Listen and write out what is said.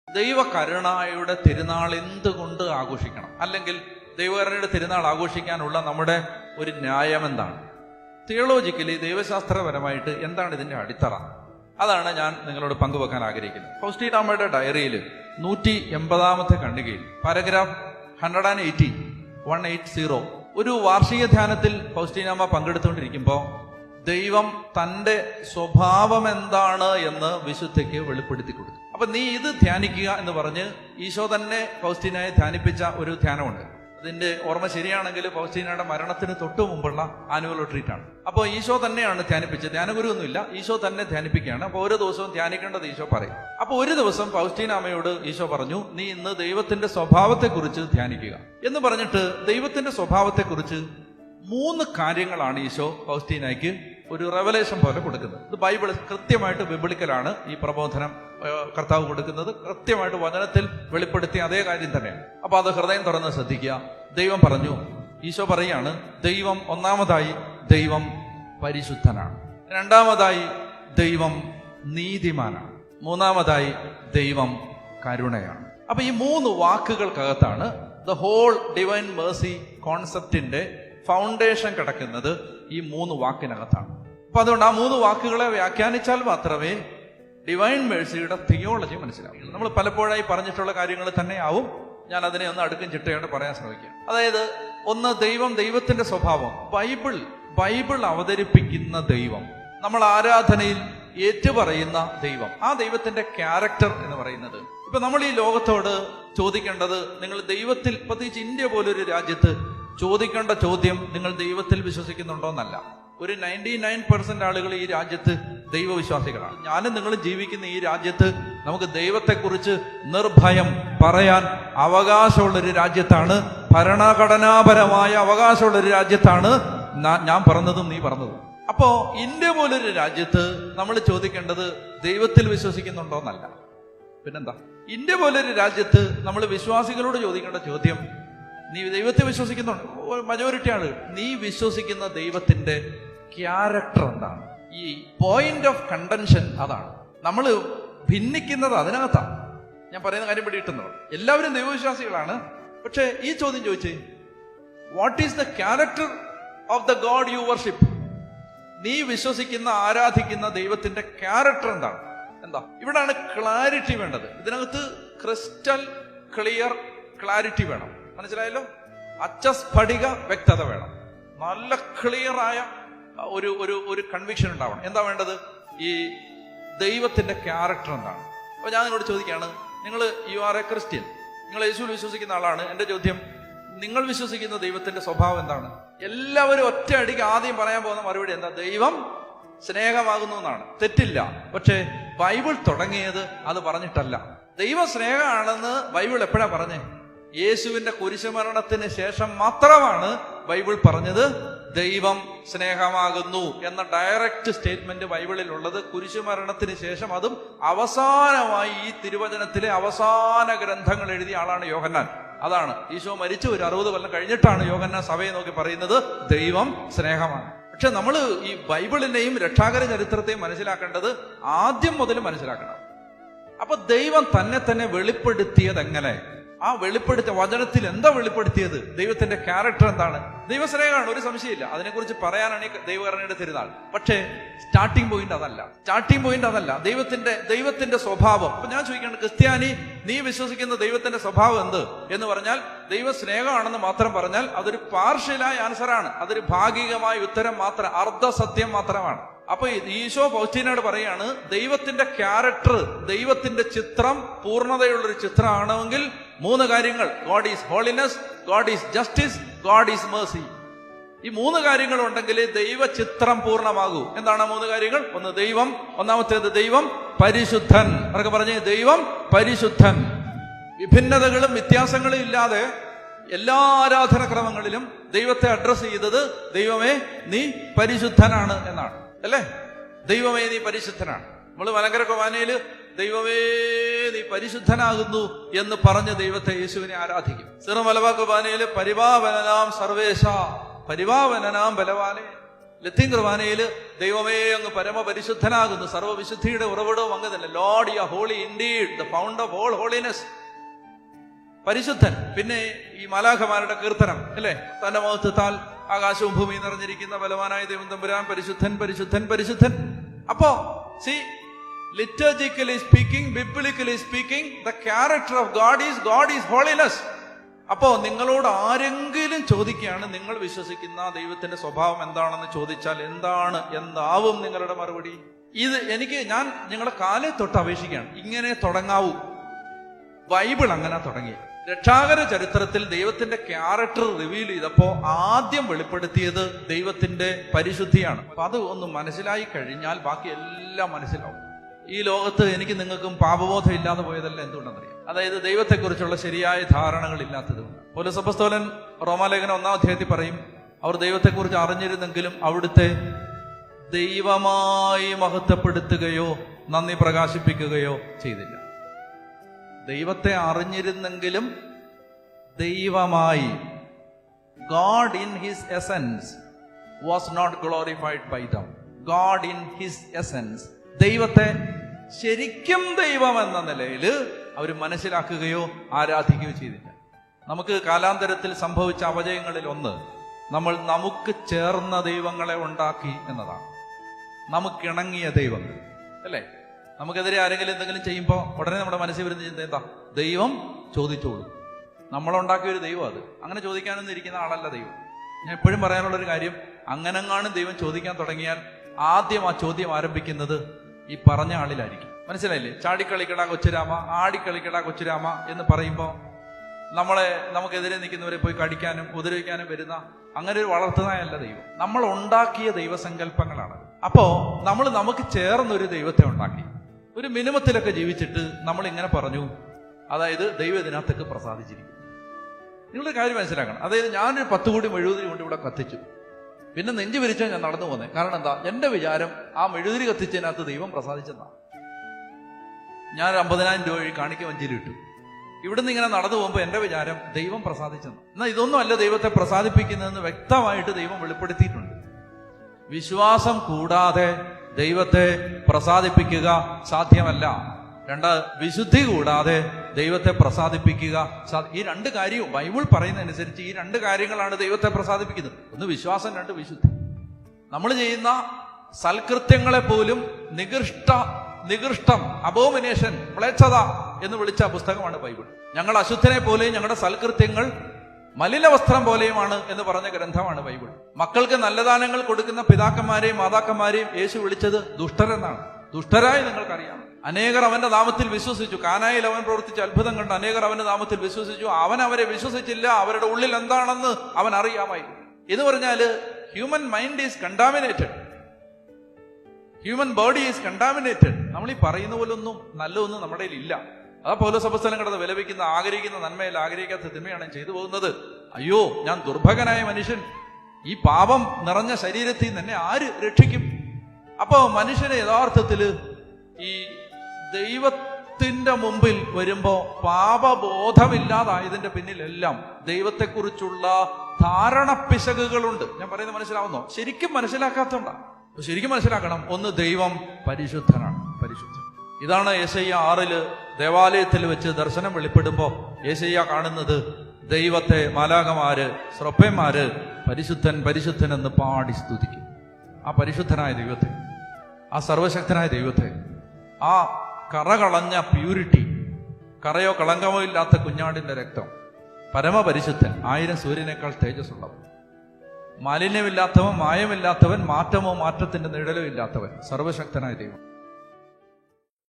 ദൈവകരുണയുടെ തിരുനാൾ എന്തുകൊണ്ട് ആഘോഷിക്കണം? അല്ലെങ്കിൽ ദൈവകരുണയുടെ തിരുനാൾ ആഘോഷിക്കാനുള്ള നമ്മുടെ ഒരു ന്യായം എന്താണ്? തിയോളജിക്കലി, ദൈവശാസ്ത്രപരമായിട്ട് എന്താണ് ഇതിന്റെ അടിത്തറ? അതാണ് ഞാൻ നിങ്ങളോട് പങ്കുവെക്കാൻ ആഗ്രഹിക്കുന്നത്. ഫൗസ്റ്റീനാമ്മയുടെ ഡയറിയിൽ 180 ഖണ്ഡികയിൽ പാരഗ്രാഫ് 180 ഒരു വാർഷിക ധ്യാനത്തിൽ ഫൗസ്റ്റീനാമ്മ പങ്കെടുത്തുകൊണ്ടിരിക്കുമ്പോൾ ദൈവം തന്റെ സ്വഭാവം എന്താണ് എന്ന് വിശുദ്ധയ്ക്ക് വെളിപ്പെടുത്തി കൊടുത്തു. അപ്പൊ നീ ഇത് ധ്യാനിക്കുക എന്ന് പറഞ്ഞ് ഈശോ തന്നെ ഫൗസ്റ്റീനയെ ധ്യാനിപ്പിച്ച ഒരു ധ്യാനമുണ്ട്. അതിന്റെ ഓർമ്മ ശരിയാണെങ്കിൽ ഫൗസ്റ്റീനയുടെ മരണത്തിന് തൊട്ടു മുമ്പുള്ള ആനുവൽ റിട്രീറ്റ് ആണ്. അപ്പോൾ ഈശോ തന്നെയാണ് ധ്യാനിപ്പിച്ചത്, ധ്യാനഗുരുവൊന്നുമില്ല, ഈശോ തന്നെ ധ്യാനിപ്പിക്കുകയാണ്. അപ്പോൾ ഓരോ ദിവസവും ധ്യാനിക്കേണ്ടത് ഈശോ പറയും. അപ്പൊ ഒരു ദിവസം ഫൗസ്റ്റീനാമ്മയോട് ഈശോ പറഞ്ഞു, നീ ഇന്ന് ദൈവത്തിന്റെ സ്വഭാവത്തെക്കുറിച്ച് ധ്യാനിക്കുക എന്ന് പറഞ്ഞിട്ട് ദൈവത്തിന്റെ സ്വഭാവത്തെക്കുറിച്ച് 3 കാര്യങ്ങളാണ് ഈശോ ഫൗസ്റ്റീനയ്ക്ക് ഒരു റെവലേഷൻ പോലെ കൊടുക്കുന്നത്. ഇത് ബൈബിൾ കൃത്യമായിട്ട് ബിബിളിക്കലാണ് ഈ പ്രബോധനം കർത്താവ് കൊടുക്കുന്നത്. കൃത്യമായിട്ട് വചനത്തിൽ വെളിപ്പെടുത്തിയ അതേ കാര്യം തന്നെയാണ്. അപ്പൊ അത് ഹൃദയം തുറന്ന് ശ്രദ്ധിക്കുക. ദൈവം പറഞ്ഞു, ഈശോ പറയാണ്, ദൈവം ഒന്നാമതായി ദൈവം പരിശുദ്ധനാണ്, രണ്ടാമതായി ദൈവം നീതിമാനാണ്, മൂന്നാമതായി ദൈവം കരുണയാണ്. അപ്പൊ ഈ 3 വാക്കുകൾക്കകത്താണ് ദ ഹോൾ ഡിവൈൻ മേഴ്സി കോൺസെപ്റ്റിന്റെ ഫൗണ്ടേഷൻ കിടക്കുന്നത്. ഈ 3 വാക്കിനകത്താണ്. അപ്പൊ അതുകൊണ്ട് ആ 3 വാക്കുകളെ വ്യാഖ്യാനിച്ചാൽ മാത്രമേ ഡിവൈൻ മേഴ്സിയുടെ തിയോളജി മനസ്സിലാവും. നമ്മൾ പലപ്പോഴായി പറഞ്ഞിട്ടുള്ള കാര്യങ്ങൾ തന്നെയാവും. ഞാൻ അതിനെ ഒന്ന് അടുക്കും ചിട്ടയോടെ പറയാൻ ശ്രമിക്കാം. അതായത്, ഒന്ന്, ദൈവത്തിന്റെ സ്വഭാവം. ബൈബിൾ അവതരിപ്പിക്കുന്ന ദൈവം, നമ്മൾ ആരാധനയിൽ ഏറ്റുപറയുന്ന ദൈവം, ആ ദൈവത്തിന്റെ ക്യാരക്ടർ എന്ന് പറയുന്നത്. ഇപ്പൊ നമ്മൾ ഈ ലോകത്തോട് ചോദിക്കേണ്ടത്, നിങ്ങൾ ദൈവത്തിൽ, പ്രത്യേകിച്ച് ഇന്ത്യ പോലൊരു രാജ്യത്ത് ചോദിക്കേണ്ട ചോദ്യം നിങ്ങൾ ദൈവത്തിൽ വിശ്വസിക്കുന്നുണ്ടോന്നല്ല. ഒരു 99% ആളുകൾ ഈ രാജ്യത്ത് ദൈവവിശ്വാസികളാണ്. ഞാനും നിങ്ങളും ജീവിക്കുന്ന ഈ രാജ്യത്ത് നമുക്ക് ദൈവത്തെക്കുറിച്ച് നിർഭയം പറയാൻ അവകാശമുള്ളൊരു രാജ്യത്താണ്, ഭരണഘടനാപരമായ അവകാശമുള്ളൊരു രാജ്യത്താണ് ഞാൻ പറഞ്ഞതും നീ പറഞ്ഞതും. അപ്പോ ഇന്ത്യ പോലൊരു രാജ്യത്ത് നമ്മൾ ചോദിക്കേണ്ടത് ദൈവത്തിൽ വിശ്വസിക്കുന്നുണ്ടോന്നല്ല. പിന്നെന്താ? ഇന്ത്യ പോലൊരു രാജ്യത്ത് നമ്മൾ വിശ്വാസികളോട് ചോദിക്കേണ്ട ചോദ്യം, നീ ദൈവത്തെ വിശ്വസിക്കുന്നുണ്ട്? മജോറിറ്റി ആള്, നീ വിശ്വസിക്കുന്ന ദൈവത്തിന്റെ ക്യാരക്ടർ എന്താണ്? ഈ പോയിന്റ് ഓഫ് കണ്ടൻഷൻ അതാണ്. നമ്മൾ ഭിന്നിക്കുന്നത് അതിനകത്താണ്. ഞാൻ പറയുന്ന കാര്യം പിടികിട്ടുന്നത്, എല്ലാവരും ദൈവവിശ്വാസികളാണ്. പക്ഷെ ഈ ചോദ്യം ചോദിച്ചേ, what is the character of the God U worship? നീ വിശ്വസിക്കുന്ന, ആരാധിക്കുന്ന ദൈവത്തിന്റെ ക്യാരക്ടർ എന്താണ്? എന്താ? ഇവിടാണ് ക്ലാരിറ്റി വേണ്ടത്. ഇതിനകത്ത് ക്രിസ്റ്റൽ ക്ലിയർ ക്ലാരിറ്റി വേണം. മനസ്സിലായല്ലോ? അച്ചസ്ഫടിക വ്യക്തത വേണം. നല്ല ക്ലിയർ ആയ ഒരു കൺവിക്ഷൻ ഉണ്ടാവണം. എന്താ വേണ്ടത്? ഈ ദൈവത്തിന്റെ ക്യാരക്ടർ എന്താണ്? അപ്പൊ ഞാൻ നിങ്ങളോട് ചോദിക്കുകയാണ്, യു ആർ എ ക്രിസ്ത്യൻ, നിങ്ങൾ യേശുവിൽ വിശ്വസിക്കുന്ന ആളാണ്. എന്റെ ചോദ്യം, നിങ്ങൾ വിശ്വസിക്കുന്ന ദൈവത്തിന്റെ സ്വഭാവം എന്താണ്? എല്ലാവരും ഒറ്റ അടിക്ക് ആദ്യം പറയാൻ പോകുന്ന മറുപടി എന്താ? ദൈവം സ്നേഹമാകുന്നു എന്നാണ്. തെറ്റില്ല. പക്ഷെ ബൈബിൾ തുടങ്ങിയത് അത് പറഞ്ഞിട്ടല്ല. ദൈവം സ്നേഹമാണെന്ന് ബൈബിൾ എപ്പോഴാ പറഞ്ഞേ? യേശുവിന്റെ കുരിശുമരണത്തിന് ശേഷം മാത്രമാണ് ബൈബിൾ പറഞ്ഞത് ദൈവം സ്നേഹമാകുന്നു എന്ന ഡയറക്റ്റ് സ്റ്റേറ്റ്മെന്റ് ബൈബിളിൽ ഉള്ളത് കുരിശുമരണത്തിന് ശേഷം. അതും അവസാനമായി ഈ തിരുവചനത്തിലെ അവസാന ഗ്രന്ഥങ്ങൾ എഴുതിയ ആളാണ് യോഹന്നാൻ. അതാണ് ഈശോ മരിച്ചു ഒരു 60 കൊല്ലം കഴിഞ്ഞിട്ടാണ് യോഹന്നാൻ സഭയെ നോക്കി പറയുന്നത് ദൈവം സ്നേഹമാണ്. പക്ഷെ നമ്മൾ ഈ ബൈബിളിനെയും രക്ഷാകര ചരിത്രത്തെയും മനസ്സിലാക്കേണ്ടത് ആദ്യം മുതൽ മനസ്സിലാക്കണം. അപ്പൊ ദൈവം തന്നെ വെളിപ്പെടുത്തിയത് എങ്ങനെ? ആ വെളിപ്പെടുത്തിയ വചനത്തിൽ എന്താ വെളിപ്പെടുത്തിയത്? ദൈവത്തിന്റെ ക്യാരക്ടർ എന്താണ്? ദൈവസ്നേഹമാണ്, ഒരു സംശയമില്ല. അതിനെക്കുറിച്ച് പറയാനാണ് ഈ ദൈവകരുണയുടെ തിരുനാൾ. പക്ഷേ സ്റ്റാർട്ടിംഗ് പോയിന്റ് അതല്ല. ദൈവത്തിന്റെ സ്വഭാവം. അപ്പൊ ഞാൻ ചോദിക്കേണ്ടത്, ക്രിസ്ത്യാനി, നീ വിശ്വസിക്കുന്ന ദൈവത്തിന്റെ സ്വഭാവം എന്ത് എന്ന് പറഞ്ഞാൽ, ദൈവ സ്നേഹമാണെന്ന് മാത്രം പറഞ്ഞാൽ അതൊരു പാർഷ്യലായ ആൻസറാണ്. അതൊരു ഭാഗികമായ ഉത്തരം മാത്രം, അർദ്ധസത്യം മാത്രമാണ്. അപ്പൊ ഈശോ ഫൗസ്റ്റീനോട് പറയാണ്, ദൈവത്തിന്റെ ക്യാരക്ടർ, ദൈവത്തിന്റെ ചിത്രം പൂർണ്ണതയുള്ളൊരു ചിത്രമാണെങ്കിൽ 3 കാര്യങ്ങൾ: God is holiness, God is justice, God is Mercy. ഈ 3 കാര്യങ്ങൾ ഉണ്ടെങ്കിൽ ദൈവ ചിത്രം പൂർണ്ണമാകൂ. എന്താണ് 3 കാര്യങ്ങൾ? ഒന്ന്, ദൈവം. ഒന്നാമത്തേത് ദൈവം പരിശുദ്ധൻ. അവർക്ക് പറഞ്ഞേ, ദൈവം പരിശുദ്ധൻ. വിഭിന്നതകളും വ്യത്യാസങ്ങളും ഇല്ലാതെ എല്ലാ ആരാധനക്രമങ്ങളിലും ദൈവത്തെ അഡ്രസ് ചെയ്തത് ദൈവമേ നീ പരിശുദ്ധനാണ് എന്നാണ്, അല്ലേ? ദൈവമേ നീ പരിശുദ്ധനാണ്. നമ്മൾ മലങ്കര കുർബാനയില് ദൈവമേ നീ പരിശുദ്ധനാകുന്നു എന്ന് പറഞ്ഞ് ദൈവത്തെ, യേശുവിനെ ആരാധിക്കും. സിറോ മലബാർ കുർബാനയില് പരിപാവനനാം സർവേശ, പരിപാവനനാം ബലവാനെ, ലത്തീൻ കുർബാനയിൽ ദൈവമേ അങ്ങ് പരമപരിശുദ്ധനാകുന്നു, സർവ്വവിശുദ്ധിയുടെ ഉറവിടവും അങ്ങ് തന്നെ. Lord you are holy indeed, the founder of all holiness. പരിശുദ്ധൻ. പിന്നെ ഈ മാലാഖമാരുടെ കീർത്തനം അല്ലേ, തന്റെ മഹത്വത്താൽ ആകാശവും ഭൂമിയും നിറഞ്ഞിരിക്കുന്ന ബലവാനായ ദൈവം തമ്പുരാൻ പരിശുദ്ധൻ പരിശുദ്ധൻ പരിശുദ്ധൻ. അപ്പോ liturgically speaking, biblically speaking, the character of God is holiness. അപ്പോ നിങ്ങളോട് ആരെങ്കിലും ചോദിക്കുകയാണ് നിങ്ങൾ വിശ്വസിക്കുന്ന ദൈവത്തിന്റെ സ്വഭാവം എന്താണെന്ന് ചോദിച്ചാൽ എന്താവും നിങ്ങളുടെ മറുപടി? ഞാൻ നിങ്ങളെ കാലേ തൊട്ട് അപേക്ഷിക്കുകയാണ്, ഇങ്ങനെ തുടങ്ങാവൂ. ബൈബിൾ അങ്ങനെ തുടങ്ങി. രക്ഷാകര ചരിത്രത്തിൽ ദൈവത്തിന്റെ ക്യാരക്ടർ റിവീൽ ചെയ്തപ്പോ ആദ്യം വെളിപ്പെടുത്തിയത് ദൈവത്തിന്റെ പരിശുദ്ധിയാണ്. അപ്പൊ അത് ഒന്ന് മനസ്സിലായി കഴിഞ്ഞാൽ ബാക്കി എല്ലാം മനസ്സിലാവും. ഈ ലോകത്ത് എനിക്ക് നിങ്ങൾക്കും പാപബോധം ഇല്ലാതെ പോയതല്ല എന്തുകൊണ്ടെന്നറിയാം. അതായത് ദൈവത്തെക്കുറിച്ചുള്ള ശരിയായ ധാരണകൾ ഇല്ലാത്തതുകൊണ്ട്. പൗലോസ് അപ്പോസ്തലൻ റോമാലേഖനം 1-ാം അധ്യായത്തിൽ പറയും, അവർ ദൈവത്തെക്കുറിച്ച് അറിഞ്ഞിരുന്നെങ്കിലും അവിടുത്തെ ദൈവമായി മഹത്വപ്പെടുത്തുകയോ നന്ദി പ്രകാശിപ്പിക്കുകയോ ചെയ്തില്ല. ദൈവത്തെ അറിഞ്ഞിരുന്നെങ്കിലും ദൈവമായി, God in his essence was not glorified by them. God in his essence, ദൈവത്തെ ശരിക്കും ദൈവം എന്ന നിലയിൽ അവർ മനസ്സിലാക്കുകയോ ആരാധിക്കുകയോ ചെയ്തില്ല. നമുക്ക് കാലാന്തരത്തിൽ സംഭവിച്ച അപജയങ്ങളിൽ ഒന്ന് നമുക്ക് ചേർന്ന ദൈവങ്ങളെ ഉണ്ടാക്കി എന്നതാണ്. നമുക്കിണങ്ങിയ ദൈവങ്ങൾ അല്ലേ. നമുക്കെതിരെ ആരെങ്കിലും എന്തെങ്കിലും ചെയ്യുമ്പോൾ ഉടനെ നമ്മുടെ മനസ്സിൽ വരുന്ന ചിന്ത എന്താ? ദൈവം ചോദിച്ചോളൂ. നമ്മളുണ്ടാക്കിയ ഒരു ദൈവം അത്. അങ്ങനെ ചോദിക്കാനൊന്നും ഇരിക്കുന്ന ആളല്ല ദൈവം. ഞാൻ എപ്പോഴും പറയാനുള്ളൊരു കാര്യം, അങ്ങനെങ്ങാനും ദൈവം ചോദിക്കാൻ തുടങ്ങിയാൽ ആദ്യം ആ ചോദ്യം ആരംഭിക്കുന്നത് ഈ പറഞ്ഞ ആളിലായിരിക്കും. മനസ്സിലായില്ലേ? ചാടിക്കളിക്കടാ കൊച്ചുരാമ, ആടിക്കളിക്കടാ കൊച്ചുരാമ എന്ന് പറയുമ്പോൾ നമുക്കെതിരെ നിൽക്കുന്നവരെ പോയി കടിക്കാനും ഉപദ്രവിക്കാനും വരുന്ന അങ്ങനെ ഒരു വളർത്തുന്നതല്ല ദൈവം. നമ്മൾ ഉണ്ടാക്കിയ ദൈവസങ്കല്പങ്ങളാണ്. അപ്പോ നമുക്ക് ചേർന്നൊരു ദൈവത്തെ ഉണ്ടാക്കി. ഒരു മിനിമത്തിലൊക്കെ ജീവിച്ചിട്ട് നമ്മൾ ഇങ്ങനെ പറഞ്ഞു, അതായത് ദൈവം ഇതിനകത്തൊക്കെ പ്രസാദിച്ചിരിക്കും. നിങ്ങളുടെ കാര്യം മനസ്സിലാക്കണം. അതായത് ഞാനൊരു 10 കോടി മെഴുകുതിരി കൊണ്ട് ഇവിടെ കത്തിച്ചു, പിന്നെ നെഞ്ചു വിരിച്ചാൽ ഞാൻ നടന്നു പോന്നെ. കാരണം എന്താ? എന്റെ വിചാരം ആ മെഴുകുതിരി കത്തിച്ചതിനകത്ത് ദൈവം പ്രസാദിച്ചെന്നാ. ഞാൻ 50,000 രൂപ വഴി കാണിക്ക വഞ്ചിയിൽ ഇട്ടു. ഇവിടുന്ന് ഇങ്ങനെ നടന്നു പോകുമ്പോൾ എന്റെ വിചാരം ദൈവം പ്രസാദിച്ചെന്ന്. എന്നാൽ ഇതൊന്നും അല്ല ദൈവത്തെ പ്രസാദിപ്പിക്കുന്നതെന്ന് വ്യക്തമായിട്ട് ദൈവം വെളിപ്പെടുത്തിയിട്ടുണ്ട്. വിശ്വാസം കൂടാതെ ദൈവത്തെ പ്രസാദിപ്പിക്കുക സാധ്യമല്ല. വിശുദ്ധി കൂടാതെ ദൈവത്തെ പ്രസാദിപ്പിക്കുക ഈ 2 കാര്യവും ബൈബിൾ പറയുന്നതനുസരിച്ച് ഈ 2 കാര്യങ്ങളാണ് ദൈവത്തെ പ്രസാദിപ്പിക്കുന്നത്. ഒന്ന് വിശ്വാസം, 2 വിശുദ്ധി. നമ്മൾ ചെയ്യുന്ന സൽകൃത്യങ്ങളെ പോലും നികൃഷ്ടം അബോമിനേഷൻ, മ്ലേച്ഛത എന്ന് വിളിച്ച പുസ്തകമാണ് ബൈബിൾ. ഞങ്ങൾ അശുദ്ധനെ പോലെയും ഞങ്ങളുടെ സൽകൃത്യങ്ങൾ മലിന വസ്ത്രം പോലെയുമാണ് എന്ന് പറഞ്ഞ ഗ്രന്ഥമാണ് ബൈബിൾ. മക്കൾക്ക് നല്ല ദാനങ്ങൾ കൊടുക്കുന്ന പിതാക്കന്മാരെയും മാതാക്കന്മാരെയും യേശു വിളിച്ചത് ദുഷ്ടരെന്നാണ്. ദുഷ്ടരായി നിങ്ങൾക്കറിയാം. അനേകർ അവന്റെ നാമത്തിൽ വിശ്വസിച്ചു. കാനായിൽ അവൻ പ്രവർത്തിച്ച അത്ഭുതം കണ്ട് അനേകർ അവന്റെ നാമത്തിൽ വിശ്വസിച്ചു. അവൻ അവരെ വിശ്വസിച്ചില്ല, അവരുടെ ഉള്ളിൽ എന്താണെന്ന് അവൻ അറിയാമായിരുന്നു. എന്ന് പറഞ്ഞാല് human mind is contaminated, human body is contaminated. നമ്മൾ ഈ പറയുന്ന പോലൊന്നും നല്ലതൊന്നും നമ്മുടെ കയ്യിൽ ഇല്ല. അതാ പൗലോസ് അപ്പോസ്തലൻ കിടന്ന് വിലപിക്കുന്ന, ആഗ്രഹിക്കുന്ന നന്മയല്ല ആഗ്രഹിക്കാത്ത തിന്മയാണ് ഞാൻ ചെയ്തു പോകുന്നത്. അയ്യോ, ഞാൻ ദുർഭകനായ മനുഷ്യൻ, ഈ പാപം നിറഞ്ഞ ശരീരത്തിൽ നിന്ന് എന്നെ ആര് രക്ഷിക്കും? അപ്പോ മനുഷ്യനെ യഥാർത്ഥത്തില് ഈ ദൈവത്തിന്റെ മുമ്പിൽ വരുമ്പോ പാപബോധമില്ലാതായതിന്റെ പിന്നിലെല്ലാം ദൈവത്തെക്കുറിച്ചുള്ള ധാരണപ്പിശകുകളുണ്ട്. ഞാൻ പറയുന്നത് മനസ്സിലാവുന്നോ? ശരിക്കും മനസ്സിലാക്കാത്തോണ്ടാ. ശരിക്കും മനസ്സിലാക്കണം. ഒന്ന്, ദൈവം പരിശുദ്ധനാണ്, പരിശുദ്ധൻ. ഇതാണ് യെശയ്യ 6 ദേവാലയത്തിൽ വെച്ച് ദർശനം വെളിപ്പെടുമ്പോ യെശയ്യ കാണുന്നത് ദൈവത്തെ മാലാഖമാര്, സ്രൊപ്പന്മാര് പരിശുദ്ധൻ പരിശുദ്ധൻ എന്ന് പാടി സ്തുതിക്കും. ആ പരിശുദ്ധനായ ദൈവത്തെ, ആ സർവശക്തനായ ദൈവത്തെ, ആ കറകളഞ്ഞ പ്യൂരിറ്റി, കറയോ കളങ്കമോ ഇല്ലാത്ത കുഞ്ഞാടിന്റെ രക്തം, പരമപരിശുദ്ധൻ, 1000 സൂര്യനേക്കാൾ തേജസ്സുള്ളവൻ, മാലിന്യമില്ലാത്തവൻ, മായമില്ലാത്തവൻ, മാറ്റമോ മാറ്റത്തിന്റെ നിഴലോ ഇല്ലാത്തവൻ, സർവശക്തനായ ദൈവം.